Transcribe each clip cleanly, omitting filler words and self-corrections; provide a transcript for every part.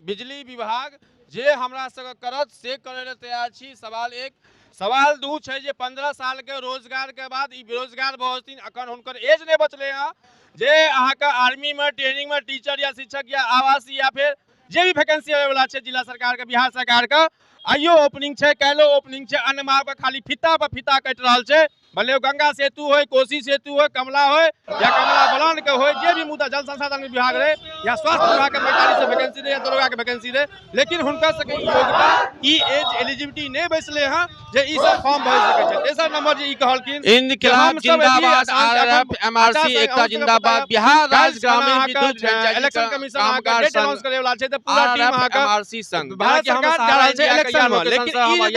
बिजली विभाग जे हमरा सबके करत से करे ले तैयार छी। सवाल एक। सवाल दू छै जे 15 साल के रोजगार के बाद ई बेरोजगार बहुत दिन अखन हुनकर एज नहीं बचले हैं जे अहाँ के आर्मी में ट्रेनिंग में टीचर या शिक्षक या आवासीय या फिर जे भी वैकेंसी आवे वाला छै जिला सरकार के बिहार सरकार के आइयो ओपनिंग छै काल्हियो ओपनिंग छै। अन्य माह पर खाली फीता पर फीता कटि रहल छै। भले गंगा सेतु हो कोसी सेतु हो कमला हो या कमला बलान के हो जे भी मुद्दा जल संसाधन विभाग रहे या स्वास्थ्य विभाग के 45 वैकेंसी रहे या दरोगा के वैकेंसी रहे लेकिन हुनका सबके योग्यता ई एज एलिजिबिलिटी नहीं बैसले हैं जे ई सब फॉर्म भर सके छै। तेसर नंबर जे ई कहलखिन इनकलाब जिंदाबाद आरआरएफ एमआरसी एकता जिंदाबाद बिहार राज्य ग्रामीण विद्युत इलेक्शन कमीशन आके डेट अनाउंस करे वाला छै त पूरा टीम आके एमआरसी संघ भारत सरकार जा रहल छै इलेक्शन में लेकिन ई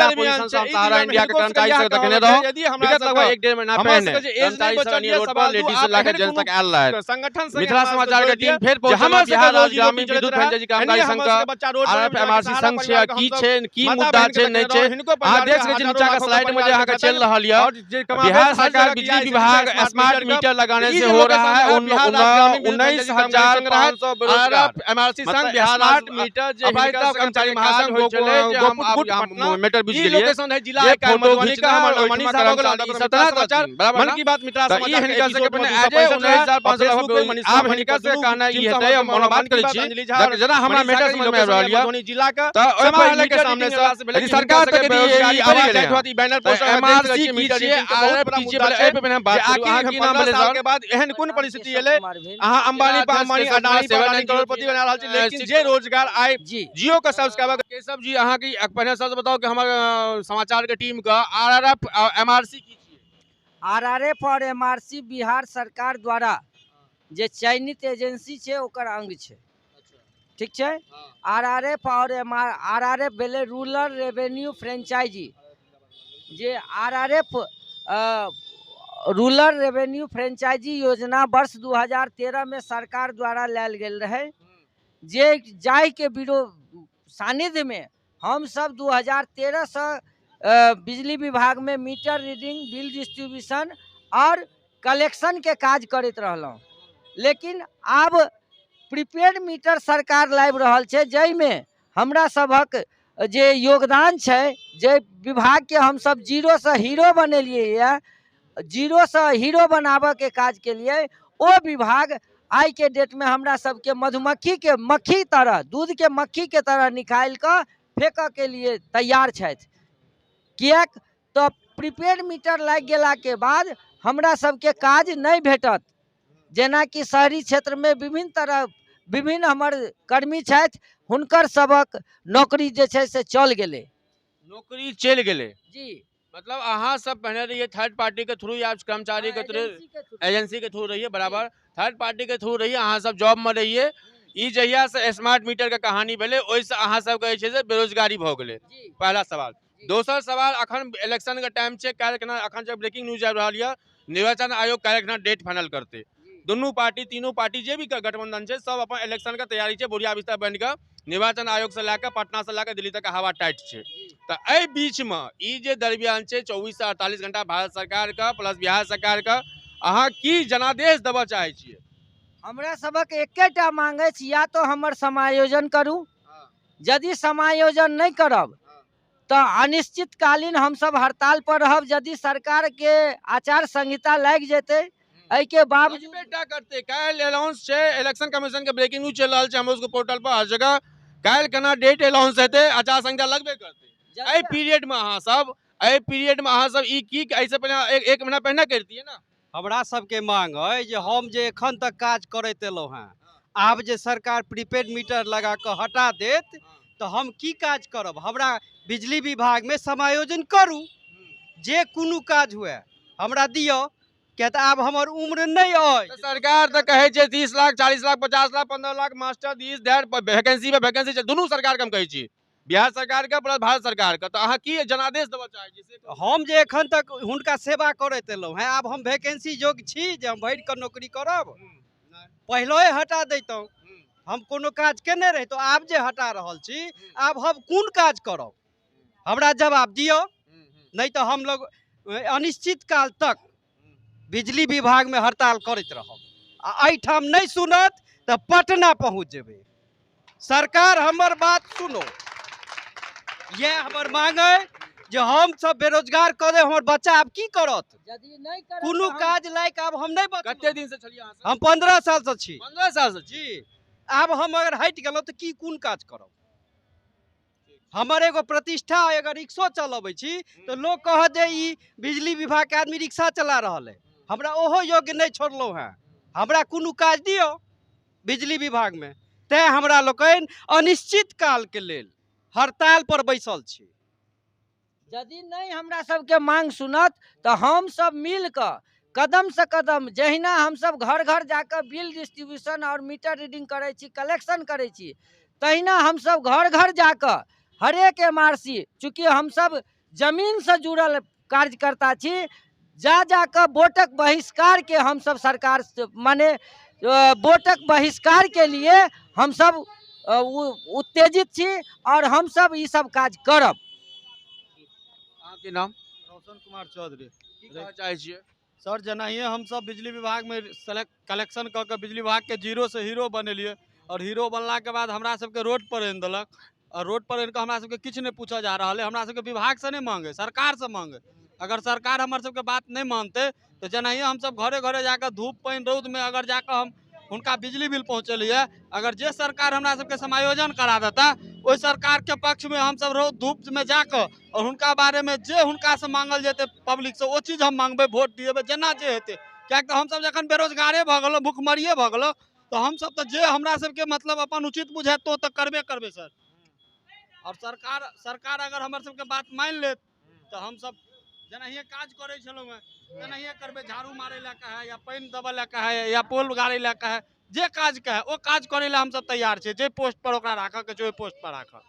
दरमियान छै सहारा इंडिया के कर्मचारी सब देखने रहो यदि हमरा सब एक डेढ़ महीना पहले कर्मचारी सब रोड पर लेडीज लाके जन तक आयल रहे संगठन मिथिला समाचार के टीम फेर पहुंचल बिहार राज्य ग्रामीण विद्युत फ्रेंचाइजी कामगारी संघ आरआरएफ एमआरसी संघ छै की छै की मुद्दा छै नहीं छै अहाँ देख सकै छी नीचा के स्लाइड में जे अहाँ के चल रहल य बिहार सरकार बिजली विभाग स्मार्ट मीटर लगाने से हो रहा है 19,500 आरआरएफ एमआरसी संघ बिहार स्मार्ट मीटर जे कर्मचारी महासंघ हो चले जे हम मीटर बिजली के लिए लोकेशन है जिला का मधुबनी का मनीष साहब को 17 समाचार मन की बात मित्रा समाचार हिनका से अपने आज 19,500 आप हिनका से कहना ई हेतै हम बात करै छी जना हमरा मीटर समझ में रहल य जिला का त ओइ पर मीटर सामने से सरकार तक ई आवाज जाय बैनर पोस्टर एमआरसी की छियै आरएफ की छियै ए पे हम बात करू अहाँ की नाम बोले के बाद एहन कोन परिस्थिति एले अहाँ अंबानी पर अंबानी अडानी पर अडानी करोड़पति बना रहल छी लेकिन जे रोजगार आए जियो का सब्सक्राइबर केशव जी अहाँ की पहले सबसे बताओ कि हमर समाचार के टीम का आरआरएफ एमआरसी की आरआरएफ और एमआरसी बिहार सरकार द्वारा जे चयनित एजेंसी छै ओकर अंग छै। ठीक छै। आरआरएफ और आरआरएफ भेले रूरल रेवेन्यू फ्रेंचाइजी जे आरआरएफ रूरल रेवेन्यू फ्रेंचाइजी योजना वर्ष 2013 में सरकार द्वारा लायल गेल रहे जे जाय के सानिध्य में हम सब 2013 से बिजली विभाग में मीटर रीडिंग बिल डिस्ट्रीब्यूशन और कलेक्शन के काज करते रहलौं। लेकिन अब प्रीपेड मीटर सरकार लाइब रहल छै जै में हमरा सबक जे योगदान छै जे विभाग के हम सब जीरो से हीरो बनेलिए या जीरो से हीरो बनाबे के काज के लिए ओ विभाग आज के डेट में हमरा सबके मधुमक्खी के मक्खी तरह दूध के मक्खी के तरह निकाल कर फेंक के लिए तैयार छथि। किएक तो प्रीपेड मीटर लग गेला के बाद हमरा सबके काज नहीं भेटत जेना कि शहरी क्षेत्र में विभिन्न हमर कर्मी छथि हुनकर सबक नौकरी जे छै से चल गेले नौकरी चल गेले जी। मतलब अहाँ सब पहले रहिए थर्ड पार्टी के थ्रू या कर्मचारी के थ्रू एजेंसी के थ्रू रहिए बराबर थर्ड पार्टी के थ्रू रहिए अहाँ सब जॉब में रहिए ई जहिया से स्मार्ट मीटर के कहानी भेले ओइ से अहाँ सब के छै से बेरोजगारी भ गेले पहला सवाल। दोसर सवाल अखन इलेक्शन के टाइम छै काल्हि अखन जब ब्रेकिंग न्यूज आबि रहल य निर्वाचन आयोग काल्हि डेट फाइनल करते दोनों पार्टी तीनों पार्टी जे भी गठबंधन छै सब अपन इलेक्शन के तैयारी छै बुढ़िया बिस्तर बन के निर्वाचन आयोग से लेकर पटना से लेकर दिल्ली तक हवा टाइट छै। तो एहि बीच में ई जे दरमियान छै 24 से 48 घंटा भारत सरकार का प्लस बिहार सरकार का अहाँ की जनादेश देबऽ चाहे छियै? हमरा सबक एकेटा मांग अछि या तो हमर समायोजन करू यदि समायोजन नहीं करब तो अनिश्चितकालीन हम सब हड़ताल पर रहब। यदि सरकार के आचार संहिता लग जेते के बावजूद बेटा करते कल अनाउंस छे इलेक्शन कमीशन के ब्रेकिंग न्यूज चल रहा है हम उसको पोर्टल पर हर जगह कल केना डेट अनाउंस हेते आचार संहिता लगबे करते ए पीरियड में अहाँ सब ई की ऐसे पहले एक महीना पहले कर दिए ना। हमरा सबके मांग है जे हम जे एखन तक काज करते एलौं हैं आब जे सरकार प्रीपेड मीटर लगा के हटा देत तो हम की काज करब? हमरा बिजली विभाग में समायोजन करू जे कोनो काज हुए हमरा दियो क्या अब हमर उम्र नहीं है। सरकार तो कहे 30 lakh 40 lakh 50 lakh 15 lakh master this that vacancy पे वैकेंसी दोनों सरकार के हम कहे छी बिहार सरकार का प्लस भारत सरकार का। तो अहाँ की जनादेश देबऽ चाहे छी? हम जे एखन तक हुनका सेवा करैत एलौं हैं आब हम वैकेंसी योग्य छी जे हम भरि के नौकरी करब? पहले हटा दैतौं हम कोनो काज केने रहितौं आब जे हटा रहल छी आब हम कोन काज करब? हमरा जवाब दियो नहीं तो हम लोग अनिश्चित काल तक बिजली विभाग में हड़ताल करते रहब। एहिठाम नहीं सुनत तो पटना पहुँच जेबै। सरकार हमर बात सुनो, ये हमर मांग है जो हम सब बेरोजगार कर दे, हमर बच्चा आब की करत, यदि नहीं करत कोनो तो हम- काज लायक आब हम नहीं बचलहुँ। कते दिन से छलिए अहाँ सब? हम 15 साल से छी 15 साल से छी। जी। आब हम अगर हट गेलहुँ तो की कोन काज करब? हमर एगो प्रतिष्ठा है, अगर रिक्शो चलबै छी तो लोग कहत जे ई बिजली विभाग के आदमी रिक्शा चला रहल है, हमरा ओहो योग्य नहीं छोड़लहुँ हैं। हमरा कोनो काज दियो बिजली विभाग में, तैं हमरा लोकनि अनिश्चित काल के लेल हड़ताल पर बैसल छी। यदि नहीं हमरा सबके मांग सुनत तो हम सब मिल कर कदम से कदम, जहिना हम सब घर घर जाकर बिल डिस्ट्रीब्यूशन और मीटर रीडिंग करे छी, कलेक्शन करे छी, तहिना हम सब घर घर जाकर हरेक एमआरसी, चूँकि हम सब जमीन से जुड़ल कार्यकर्ता छी, जाकर वोटक बहिष्कार के हम सब सरकार माने वोटक बहिष्कार के लिए हम सब उत्तेजित छी और हम सब ई सब काज करब। आपके नाम? रोशन कुमार चौधरी। की कहना चाहे छिए? सर जेनाहिए हम सब बिजली विभाग में सेलेक्ट कलेक्शन कऽ के बिजली विभाग के जीरो से हीरो बनेलिए, और हीरो बनला के बाद हमरा सबके रोड पर आनि देलक, और रोड पर आनि कऽ हमरा सबके किछु नहीं पूछा जा रहा है, हमरा सबके विभाग से नहीं मांगे, सरकार से मांगे। अगर सरकार हमारे सबके बात नहीं मानते तो जेनाहिए हम सब घरे घरे जाकर धूप पानी रौद में अगर जाकर हम उनका बिजली बिल पहुँचलिए, अगर जे सरकार हमरा सबके समायोजन करा देता, ओहि सरकार के पक्ष में हम सब रोज धूप में जाकर और उनका बारे में जे हुनका से मांगल जेते पब्लिक से, वो चीज हम मांगबे, वोट दिएबे जेना जे हेते। क्या हम सब जखन बेरोजगारे भ गेलो, भुखमरिये भ गेलो, तो हम सब तो जे हमरा सबके मतलब अपन उचित बुझे तो करबे करबे सर। और सरकार अगर हमर सबके बात मान ले तो हम सब जेनाहिए काज करे छलहुँ हैं तेनाहिए करबे, झाड़ू मारे ला कहे या पानी देवे ला कहे या पोल गाड़े ला कहे, जे काज कहे वो काज करे ला हम सब तैयार छे, जे पोस्ट पर ओकरा राखऽ के छै ओहि पोस्ट पर राखऽ।